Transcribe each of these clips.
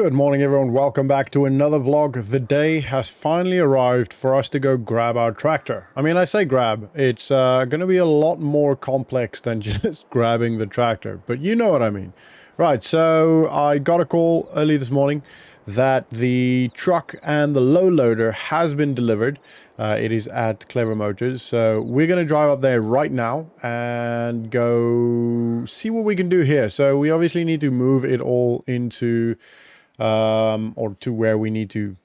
Good morning everyone, welcome back to another vlog. The day has finally arrived for us to go grab our tractor. I mean, I say grab, it's gonna be a lot more complex than just grabbing the tractor, but you know what I mean. Right, so I got a call early this morning that the truck and the low loader has been delivered. It is at Clever Motors, so we're gonna drive up there right now and go see what we can do here. So we obviously need to move it all into or to where we need to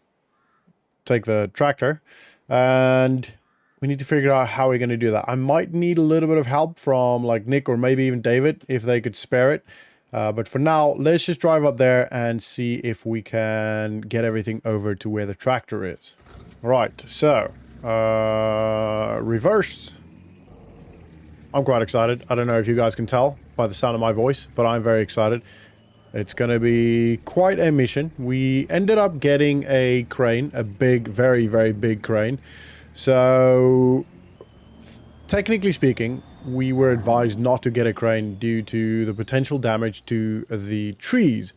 take the tractor, and we need to figure out how we're going to do that. I might need a little bit of help from like Nick or maybe even David if they could spare it. But for now, let's just drive up there and see if we can get everything over to where the tractor is. Right, so reverse. I'm quite excited. I don't know if you guys can tell by the sound of my voice, but I'm very excited. It's going to be quite a mission. We ended up getting a crane, a big, very, very big crane. So, technically speaking, we were advised not to get a crane due to the potential damage to the trees.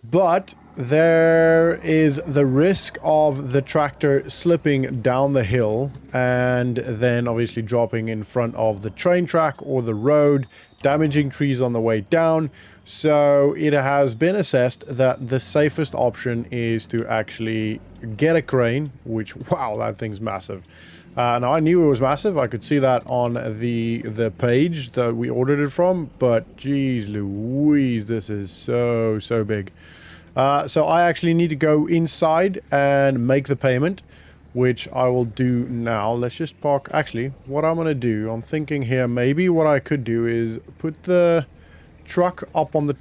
But there is the risk of the tractor slipping down the hill and then obviously dropping in front of the train track or the road, damaging trees on the way down. So it has been assessed that the safest option is to actually get a crane, which, wow, that thing's massive. Now, I knew it was massive. I could see that on the page that we ordered it from, but geez Louise, this is so big. So I actually need to go inside and make the payment, which I will do now. Let's just park. Actually, what I'm going to do, I'm thinking here, maybe what I could do is put the truck up on the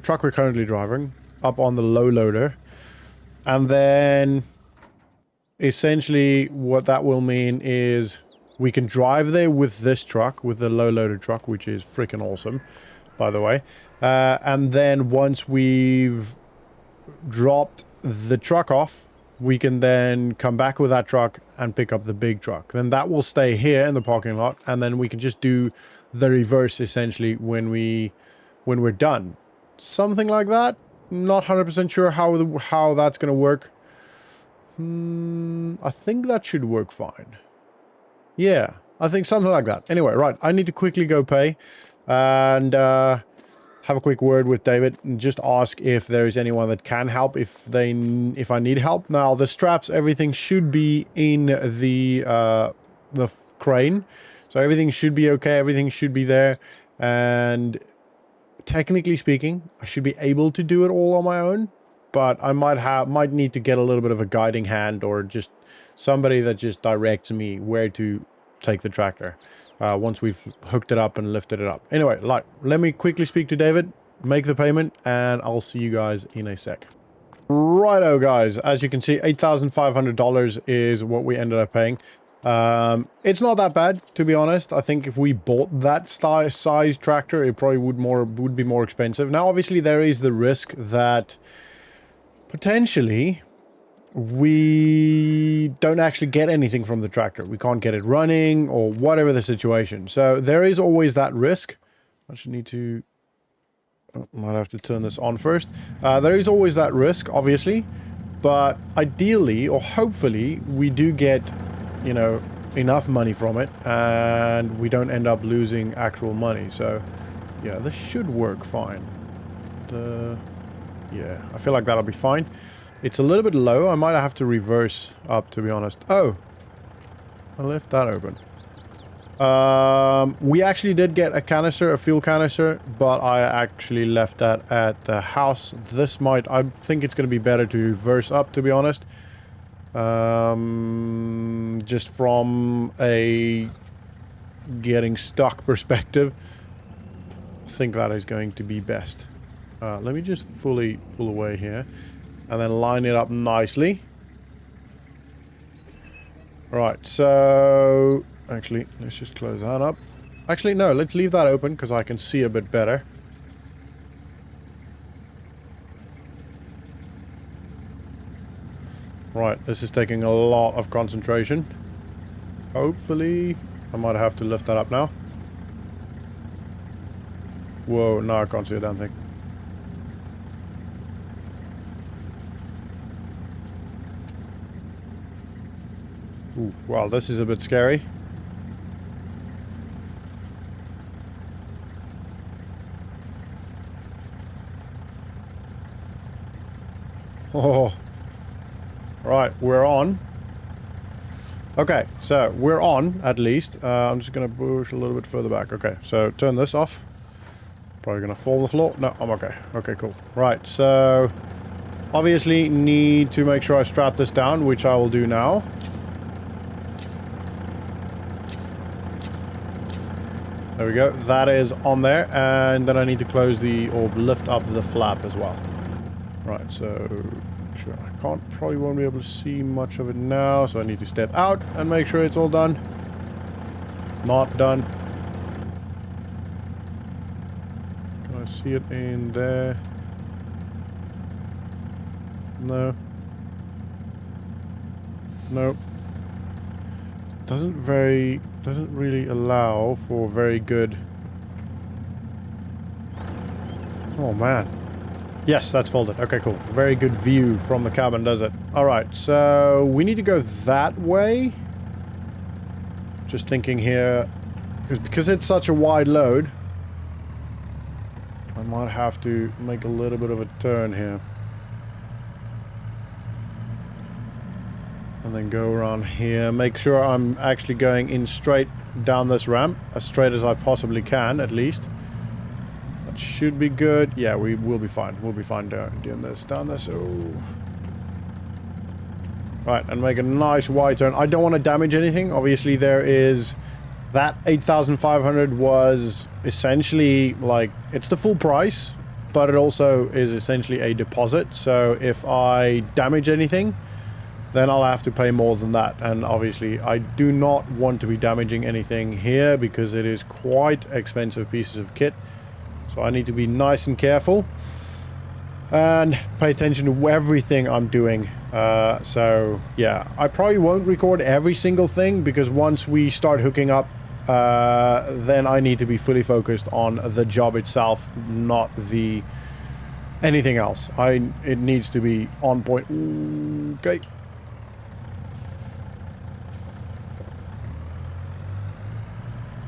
truck we're currently driving, up on the low loader, and then essentially what that will mean is we can drive there with this truck, with the low loader truck, which is freaking awesome, by the way. And then once we've dropped the truck off, we can then come back with that truck and pick up the big truck. Then that will stay here in the parking lot, and then we can just do the reverse essentially when we're done. Something like that. Not 100% sure how that's going to work. I think that should work fine. Yeah, I think something like that. Anyway, right, I need to quickly go pay and have a quick word with David and just ask if there is anyone that can help if I need help. Now, the straps, everything should be in the crane, so everything should be okay. Everything should be there, and technically speaking, I should be able to do it all on my own. But I might need to get a little bit of a guiding hand or just somebody that just directs me where to take the tractor once we've hooked it up and lifted it up. Anyway, let me quickly speak to David, make the payment, and I'll see you guys in a sec. Righto, guys. As you can see, $8,500 is what we ended up paying. It's not that bad, to be honest. I think if we bought that size tractor, it probably would be more expensive. Now, obviously, there is the risk that potentially we don't actually get anything from the tractor. We can't get it running or whatever the situation. So there is always that risk. I should need to... might have to turn this on first. There is always that risk, obviously. But ideally, or hopefully, we do get, you know, enough money from it. And we don't end up losing actual money. So, yeah, this should work fine. Yeah, I feel like that'll be fine. It's a little bit low. I might have to reverse up, to be honest. Oh, I left that open. We actually did get a canister, a fuel canister, but I actually left that at the house. I think it's going to be better to reverse up, to be honest. Just from a getting stuck perspective, I think that is going to be best. Let me just fully pull away here and then line it up nicely. Right, so actually, let's just close that up. Actually, no, let's leave that open because I can see a bit better. Right, this is taking a lot of concentration. Hopefully, I might have to lift that up now. Whoa, now I can't see a damn thing. Ooh, well, this is a bit scary. Oh. Right, we're on. Okay, so we're on, at least. I'm just gonna push a little bit further back. Okay, so turn this off. Probably gonna fall on the floor. No, I'm okay. Okay, cool. Right, so... obviously need to make sure I strap this down, which I will do now. There we go. That is on there. And then I need to close the... or lift up the flap as well. Right, so... sure, I probably won't be able to see much of it now, so I need to step out and make sure it's all done. It's not done. Can I see it in there? No. Nope. Doesn't really allow for very good... oh man. Yes, that's folded. Okay, cool. Very good view from the cabin, does it? Alright, so we need to go that way. Just thinking here, because it's such a wide load, I might have to make a little bit of a turn here. And then go around here. Make sure I'm actually going in straight down this ramp. As straight as I possibly can, at least. That should be good. Yeah, we will be fine. We'll be fine doing this. Down this. Oh. Right, and make a nice wide turn. I don't want to damage anything. Obviously, there is... that 8,500 was essentially, like... it's the full price. But it also is essentially a deposit. So if I damage anything... then I'll have to pay more than that. And obviously, I do not want to be damaging anything here because it is quite expensive pieces of kit. So I need to be nice and careful. And pay attention to everything I'm doing. So, yeah. I probably won't record every single thing because once we start hooking up, then I need to be fully focused on the job itself, not the... anything else. It needs to be on point. Okay.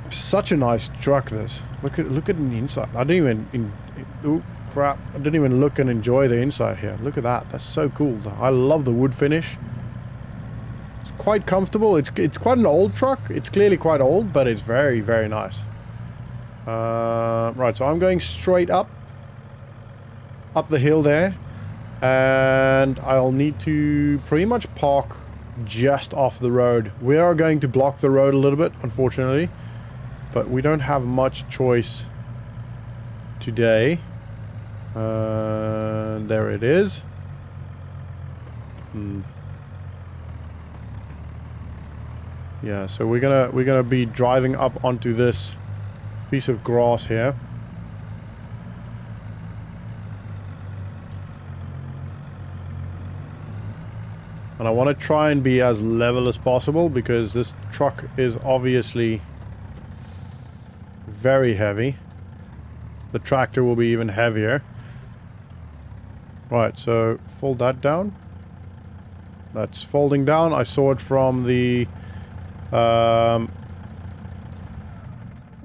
Such a nice truck, this. Look at the inside. I didn't even... oh, crap. I didn't even look and enjoy the inside here. Look at that. That's so cool. I love the wood finish. It's quite comfortable. It's quite an old truck. It's clearly quite old, but it's very, very nice. Right, so I'm going straight up the hill there. And I'll need to pretty much park just off the road. We are going to block the road a little bit, unfortunately. But we don't have much choice today. There it is. Yeah, so we're gonna be driving up onto this piece of grass here. And I want to try and be as level as possible because this truck is obviously very heavy. The tractor will be even heavier. Right, so fold that down. That's folding down. I saw it from the... what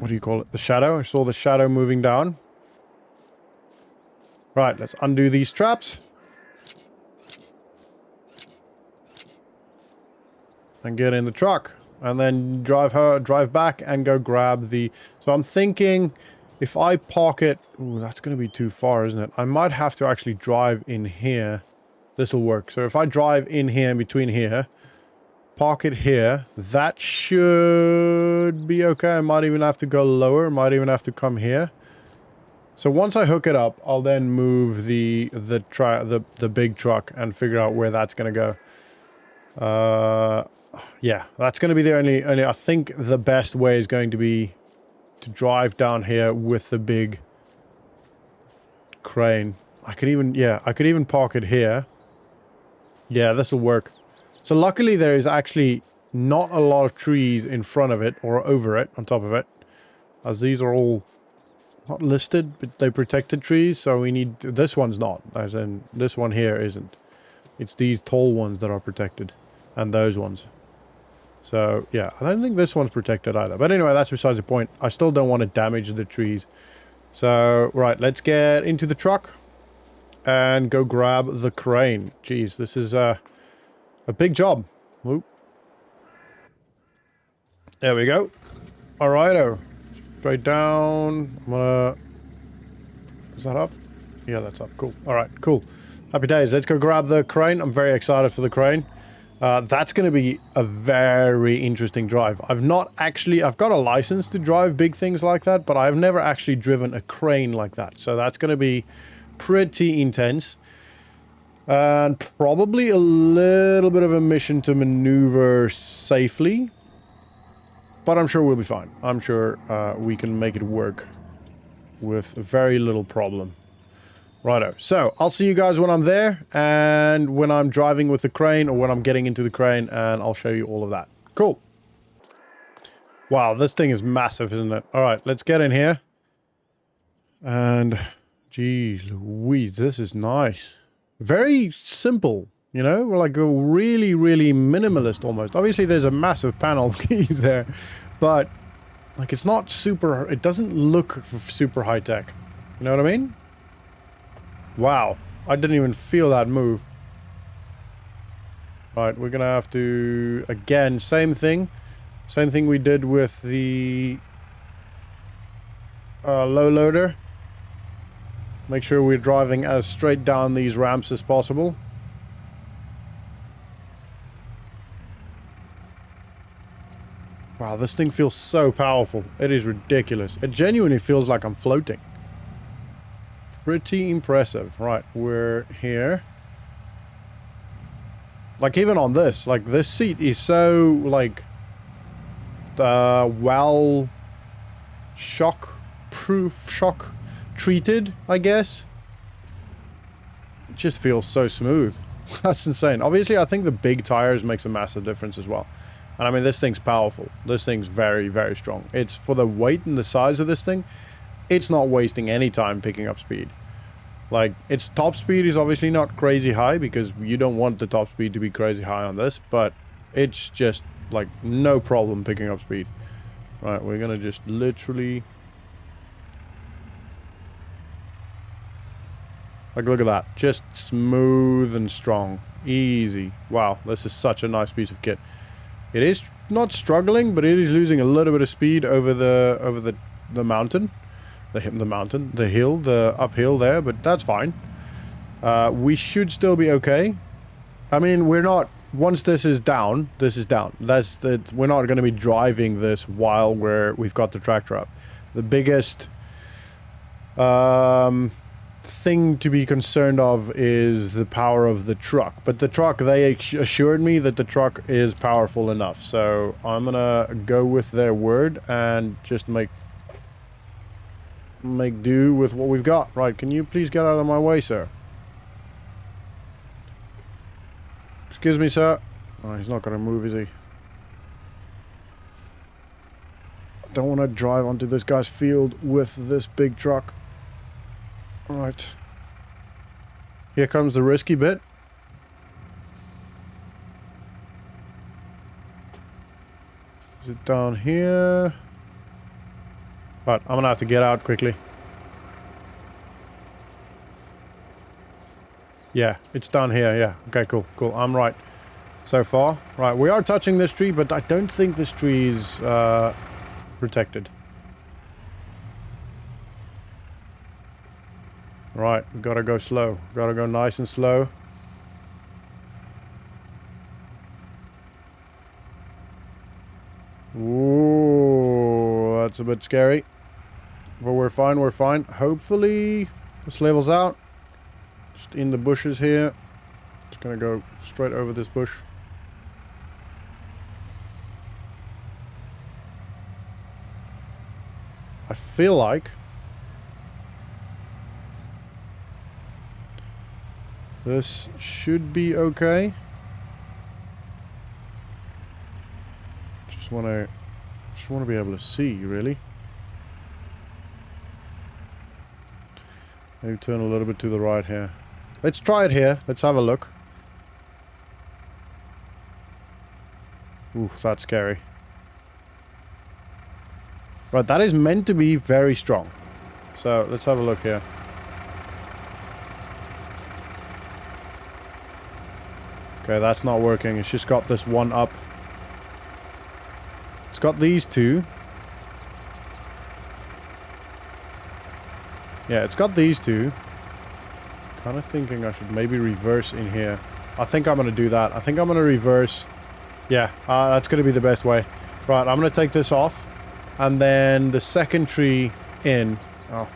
do you call it? The shadow. I saw the shadow moving down. Right, let's undo these straps. And get in the truck. And then drive back and go grab the... so I'm thinking if I park it... ooh, that's going to be too far, isn't it? I might have to actually drive in here. This will work. So if I drive in here, in between here, park it here, that should be okay. I might even have to go lower. Might even have to come here. So once I hook it up, I'll then move the big truck and figure out where that's going to go. Yeah, that's going to be the only... I think the best way is going to be to drive down here with the big crane. I could even park it here. Yeah, this will work. So luckily there is actually not a lot of trees in front of it or over it, on top of it. As these are all not listed, but they're protected trees, so we need... this one's not, as in this one here isn't. It's these tall ones that are protected. And those ones. So, yeah, I don't think this one's protected either. But anyway, that's besides the point. I still don't want to damage the trees. So, right, let's get into the truck and go grab the crane. Jeez, this is a big job. Whoop. There we go. Alrighto. Straight down. I'm gonna... Is that up? Yeah, that's up. Cool. Alright, cool. Happy days. Let's go grab the crane. I'm very excited for the crane. That's going to be a very interesting drive. I've got a license to drive big things like that, but I've never actually driven a crane like that. So that's going to be pretty intense. And probably a little bit of a mission to maneuver safely. But I'm sure we'll be fine. I'm sure we can make it work with very little problem. Righto. So, I'll see you guys when I'm there, and when I'm driving with the crane, or when I'm getting into the crane, and I'll show you all of that. Cool. Wow, this thing is massive, isn't it? Alright, let's get in here. And, geez Louise, this is nice. Very simple, you know? Like a really, really minimalist almost. Obviously, there's a massive panel of keys there, but, like, it's not super... It doesn't look super high-tech. You know what I mean? Wow, I didn't even feel that move. Right, we're gonna have to... Again, same thing. Same thing we did with the... low loader. Make sure we're driving as straight down these ramps as possible. Wow, this thing feels so powerful. It is ridiculous. It genuinely feels like I'm floating. Pretty impressive. Right, we're here. Like, even on this, like, this seat is so, like, well, shock treated, I guess. It just feels so smooth. That's insane. Obviously, I think the big tires makes a massive difference as well. And I mean, this thing's powerful. This thing's very, very strong. It's, for the weight and the size of this thing, it's not wasting any time picking up speed. Like, its top speed is obviously not crazy high, because you don't want the top speed to be crazy high on this, but it's just, like, no problem picking up speed. Right, we're gonna just literally... Like, look at that. Just smooth and strong. Easy. Wow, this is such a nice piece of kit. It is not struggling, but it is losing a little bit of speed over the mountain. The hill, the uphill there, but that's fine. We should still be okay. I mean, we're not... Once this is down, this is down. We're not going to be driving this while we've got the tractor up. The biggest thing to be concerned of is the power of the truck. But the truck, they assured me that the truck is powerful enough. So I'm going to go with their word and just make do with what we've got. Right, can you please get out of my way, sir? Excuse me, sir. Oh, he's not gonna move, is he? I don't want to drive onto this guy's field with this big truck. Right. Here comes the risky bit. Is it down here? Right, I'm gonna have to get out quickly. Yeah, it's down here, yeah. Okay, cool, cool. I'm right so far. Right, we are touching this tree, but I don't think this tree is protected. Right, we gotta go slow. Gotta go nice and slow. Ooh, that's a bit scary. But we're fine, we're fine. Hopefully this levels out. Just in the bushes here. Just gonna go straight over this bush. I feel like this should be okay. Just wanna be able to see, really. Maybe turn a little bit to the right here. Let's try it here. Let's have a look. Oof, that's scary. Right, that is meant to be very strong. So, let's have a look here. Okay, that's not working. It's just got this one up. It's got these two. Yeah, it's got these two. Kind of thinking I should maybe reverse in here. I think I'm going to do that. I think I'm going to reverse. Yeah, that's going to be the best way. Right, I'm going to take this off. And then the second tree in. Oh.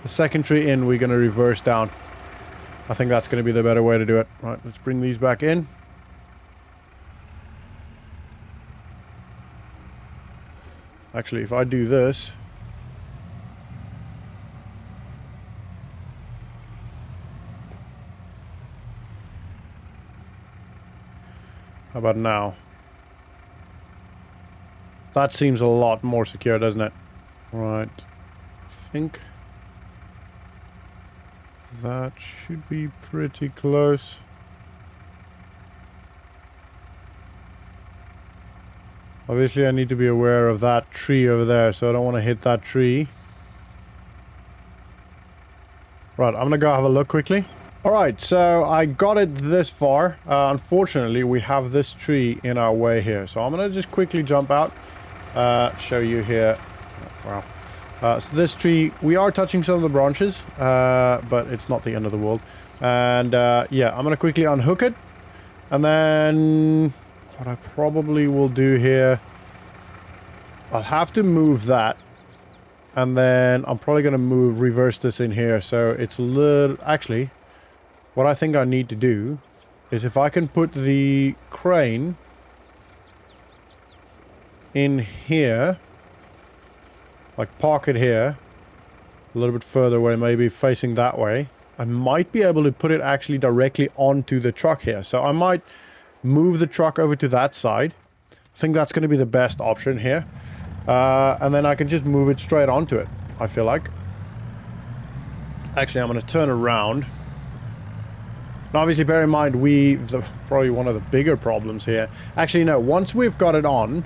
The second tree in, we're going to reverse down. I think that's going to be the better way to do it. Right, let's bring these back in. Actually, if I do this... How about now? That seems a lot more secure, doesn't it? Right. I think that should be pretty close. Obviously, I need to be aware of that tree over there, so I don't want to hit that tree. Right, I'm gonna go have a look quickly. Alright, so I got it this far. Unfortunately, we have this tree in our way here. So I'm gonna just quickly jump out. Show you here. Oh, wow. So this tree, we are touching some of the branches, but it's not the end of the world. And yeah, I'm gonna quickly unhook it. And then what I probably will do here, I'll have to move that. And then I'm probably gonna reverse this in here. So it's a little, actually, what I think I need to do is if I can put the crane in here, like park it here, a little bit further away, maybe facing that way, I might be able to put it actually directly onto the truck here. So I might move the truck over to that side. I think that's going to be the best option here. And then I can just move it straight onto it, I feel like. Actually, I'm going to turn around. Now, obviously, bear in mind, probably one of the bigger problems here. Actually, no, once we've got it on,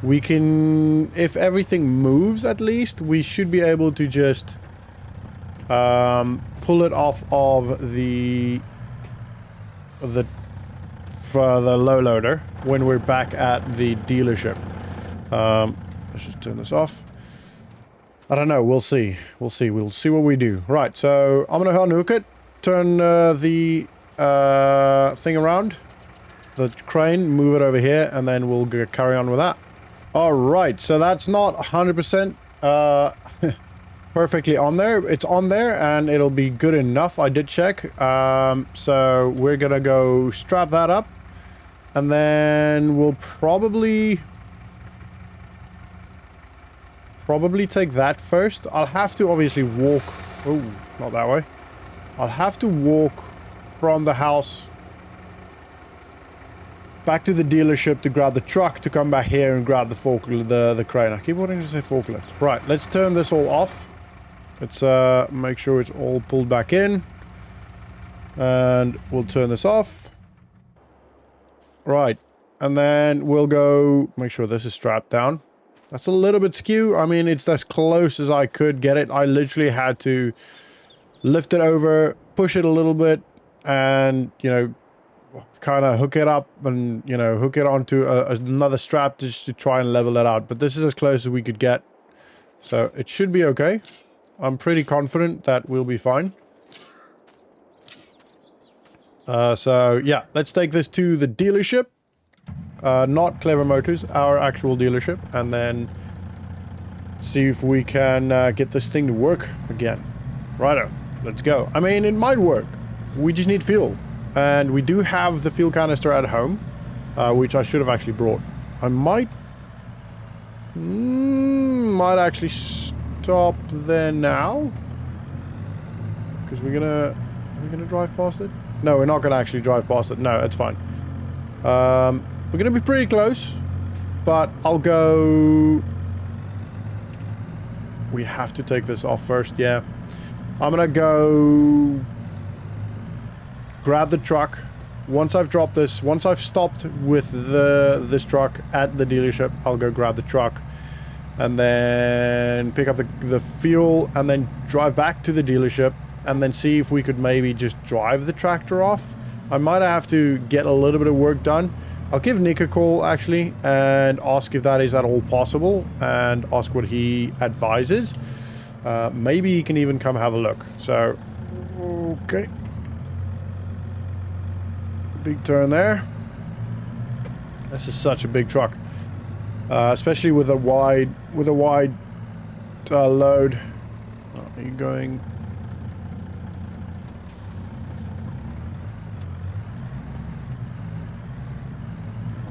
we can, if everything moves at least, we should be able to just pull it off of the low loader when we're back at the dealership. Let's just turn this off. I don't know, we'll see. We'll see what we do. Right, so I'm gonna unhook it, turn the thing around, the crane, move it over here, and then we'll carry on with that. Alright, so that's not 100% perfectly on there. It's on there, and it'll be good enough. I did check. So we're gonna go strap that up, and then we'll probably take that first. I'll have to obviously walk... Oh, not that way. I'll have to walk from the house back to the dealership to grab the truck to come back here and grab the forklift, the crane. I keep wanting to say forklift. Right, let's turn this all off. Let's make sure it's all pulled back in. And we'll turn this off. Right, and then we'll go make sure this is strapped down. That's a little bit skew. I mean, it's as close as I could get it. I literally had to lift it over, push it a little bit, and, you know, kind of hook it up and, you know, hook it onto another strap just to try and level it out. But this is as close as we could get. So it should be okay. I'm pretty confident that we'll be fine. So yeah, let's take this to the dealership. Not Clever Motors, our actual dealership. And then see if we can get this thing to work again. Righto, let's go. I mean, it might work. We just need fuel. And we do have the fuel canister at home, which I should have actually brought. I might actually stop there now, because we're gonna drive past it. No, we're not gonna actually drive past it. No, it's fine. We're gonna be pretty close, but I'll go. We have to take this off first. Yeah, I'm gonna go grab the truck, once I've dropped this, once I've stopped with this truck at the dealership, I'll go grab the truck and then pick up the fuel and then drive back to the dealership and then see if we could maybe just drive the tractor off. I might have to get a little bit of work done. I'll give Nick a call actually and ask if that is at all possible and ask what he advises. Maybe he can even come have a look. So, okay. Big turn there. This is such a big truck. Especially with a wide load. Are you going?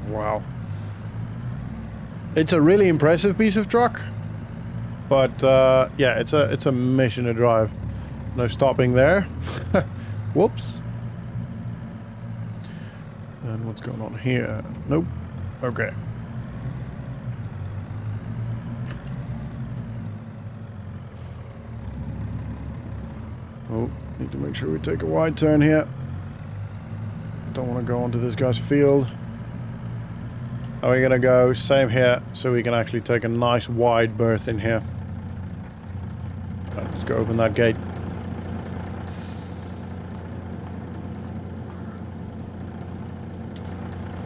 Wow. It's a really impressive piece of truck. But yeah, it's a mission to drive. No stopping there. Whoops. And what's going on here? Nope. Okay. Oh, need to make sure we take a wide turn here. Don't want to go onto this guy's field. Are we gonna go same here so we can actually take a nice wide berth in here? Right, let's go open that gate.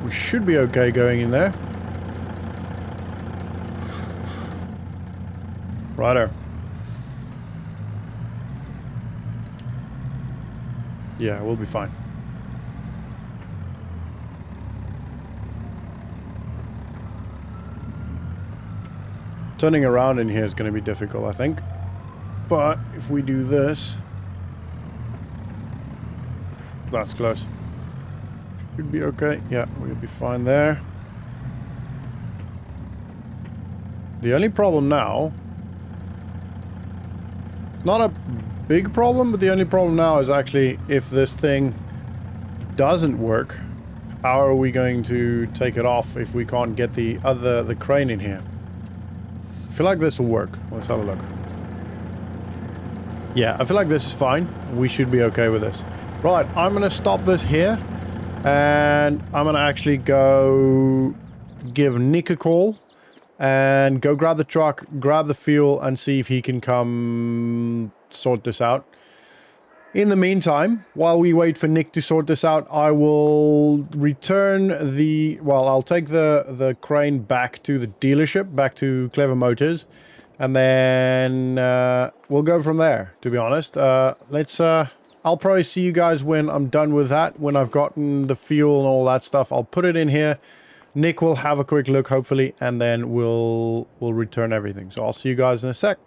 We should be okay going in there. Righto. Yeah, we'll be fine. Turning around in here is going to be difficult, I think. But if we do this... That's close. Should be okay. Yeah, we'll be fine there. The only problem now... Not a big problem, but the only problem now is actually if this thing doesn't work, how are we going to take it off if we can't get the crane in here? I feel like this will work. Let's have a look. Yeah, I feel like this is fine. We should be okay with this. Right, I'm gonna stop this here. And I'm gonna actually go give Nick a call. And go grab the truck, grab the fuel, and see if he can come sort this out. In the meantime, while we wait for Nick to sort this out, I will return the... Well, I'll take the crane back to the dealership, back to Clever Motors. And then we'll go from there, to be honest. I'll probably see you guys when I'm done with that. When I've gotten the fuel and all that stuff, I'll put it in here. Nick will have a quick look, hopefully, and then we'll return everything. So I'll see you guys in a sec.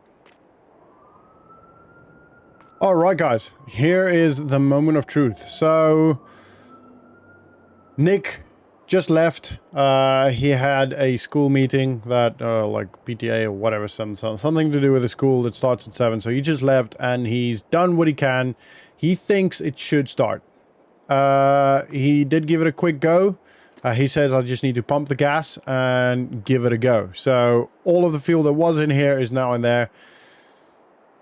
Alright, guys. Here is the moment of truth. So, Nick just left. He had a school meeting that, like PTA or whatever, something to do with the school that starts at 7. So he just left, and he's done what he can. He thinks it should start. He did give it a quick go. He says, I just need to pump the gas and give it a go. So all of the fuel that was in here is now in there.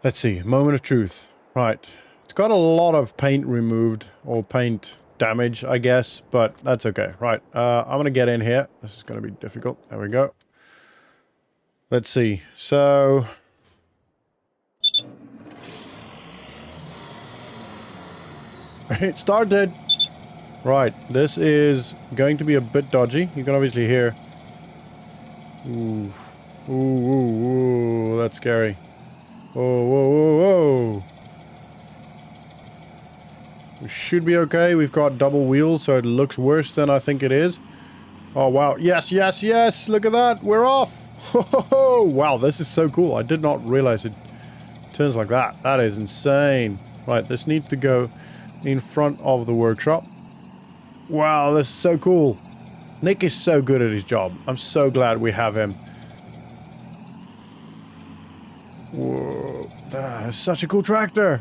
Let's see. Moment of truth. Right. It's got a lot of paint removed or paint damage, I guess, but that's okay. Right. I'm going to get in here. This is going to be difficult. There we go. Let's see. So... It started... Right, this is going to be a bit dodgy. You can obviously hear... Ooh. Ooh, ooh, ooh, that's scary. Whoa, whoa, whoa, whoa. We should be okay. We've got double wheels, so it looks worse than I think it is. Oh, wow. Yes, yes, yes! Look at that! We're off! Oh, wow, this is so cool. I did not realize it turns like that. That is insane. Right, this needs to go in front of the workshop. Wow, this is so cool. Nick is so good at his job. I'm so glad we have him. Whoa, that is such a cool tractor.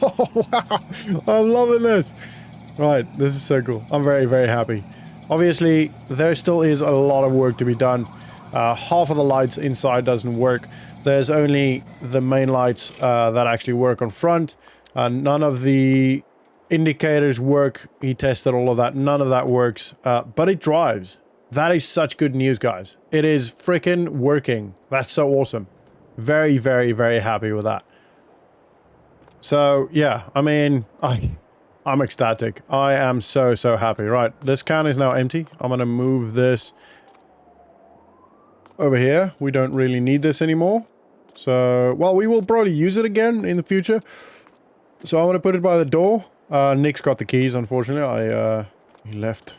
Oh, wow, I'm loving this. Right, this is so cool. I'm very, very happy. Obviously, there still is a lot of work to be done. Half of the lights inside doesn't work. There's only the main lights that actually work on front. None of the indicators work. He tested all of that. None of that works, but it drives. That is such good news, guys. It is freaking working. That's so awesome. Very, very, very happy with that. So, yeah, I mean, I'm ecstatic. I am so, so happy. Right, this can is now empty. I'm going to move this over here. We don't really need this anymore. So, well, we will probably use it again in the future. So I'm going to put it by the door. Nick's got the keys, unfortunately. He left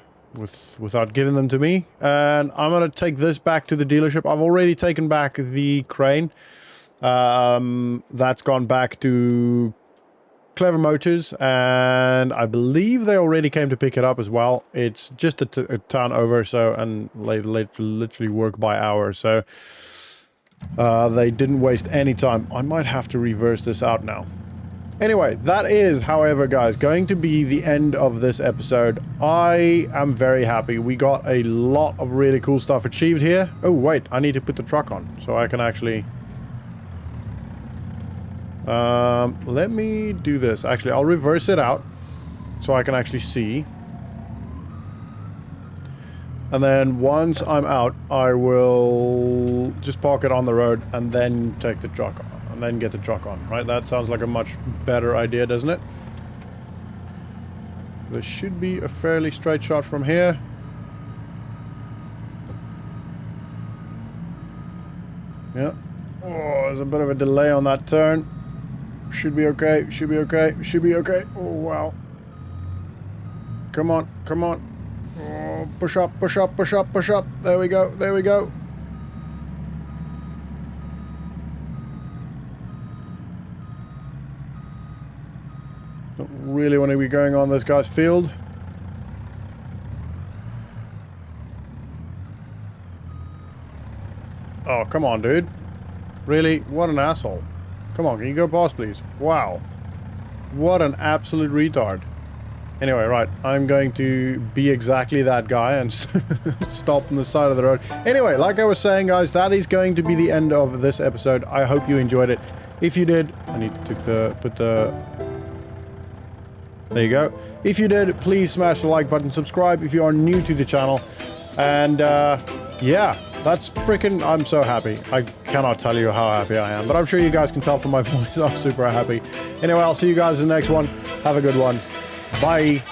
without giving them to me. And I'm going to take this back to the dealership. I've already taken back the crane. That's gone back to Clever Motors, and I believe they already came to pick it up as well. It's just a town over, so, and they literally work by hours, so they didn't waste any time. I might have to reverse this out now. Anyway, that is, however, guys, going to be the end of this episode. I am very happy. We got a lot of really cool stuff achieved here. Oh, wait, I need to put the truck on so I can actually... let me do this. Actually, I'll reverse it out so I can actually see. And then once I'm out, I will just park it on the road and then take the truck on. And then get the truck on, right? That sounds like a much better idea, doesn't it? There should be a fairly straight shot from here. Yeah. Oh, there's a bit of a delay on that turn. Should be okay, should be okay, should be okay. Oh, wow. Come on, come on. Oh, push up, push up, push up, push up. There we go, there we go. Don't really want to be going on this guy's field. Oh, come on, dude. Really? What an asshole. Come on, can you go past, please? Wow. What an absolute retard. Anyway, right. I'm going to be exactly that guy and stop on the side of the road. Anyway, like I was saying, guys, that is going to be the end of this episode. I hope you enjoyed it. If you did, I need to put the... There you go. If you did, please smash the like button, subscribe if you are new to the channel. And, yeah. That's freaking... I'm so happy. I cannot tell you how happy I am. But I'm sure you guys can tell from my voice I'm super happy. Anyway, I'll see you guys in the next one. Have a good one. Bye.